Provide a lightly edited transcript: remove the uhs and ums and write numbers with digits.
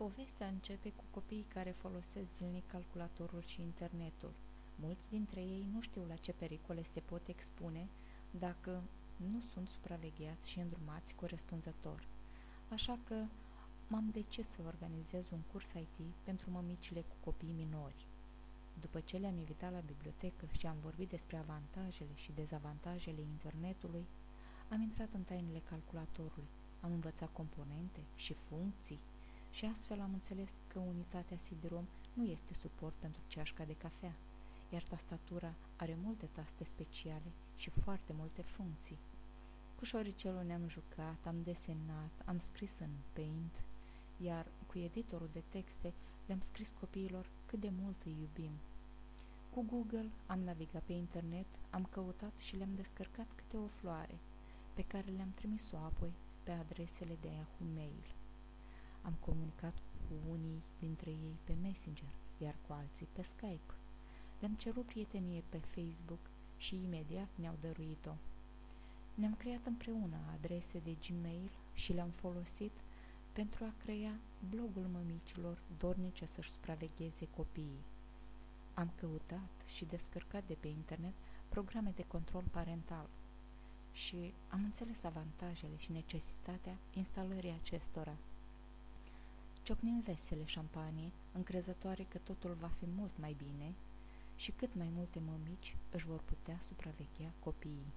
Povestea începe cu copiii care folosesc zilnic calculatorul și internetul. Mulți dintre ei nu știu la ce pericole se pot expune dacă nu sunt supravegheați și îndrumați corespunzător. Așa că m-am decis să organizez un curs IT pentru mămicile cu copii minori. După ce le-am invitat la bibliotecă și am vorbit despre avantajele și dezavantajele internetului, am intrat în tainele calculatorului, am învățat componente și funcții și astfel am înțeles că unitatea CD-ROM nu este suport pentru ceașca de cafea, iar tastatura are multe taste speciale și foarte multe funcții. Cu șoricelul ne-am jucat, am desenat, am scris în Paint, iar cu editorul de texte le-am scris copiilor cât de mult îi iubim. Cu Google am navigat pe internet, am căutat și le-am descărcat câte o floare, pe care le-am trimis-o apoi pe adresele de Yahoo Mail. Am comunicat cu unii dintre ei pe Messenger, iar cu alții pe Skype. Le-am cerut prietenie pe Facebook și imediat ne-au dăruit-o. Ne-am creat împreună adrese de Gmail și le-am folosit pentru a crea blogul mămicilor dornice să-și supravegheze copiii. Am căutat și descărcat de pe internet programe de control parental și am înțeles avantajele și necesitatea instalării acestora. Ciocnim vesele șampanie, încrezătoare că totul va fi mult mai bine și cât mai multe mămici își vor putea supraveghea copiii.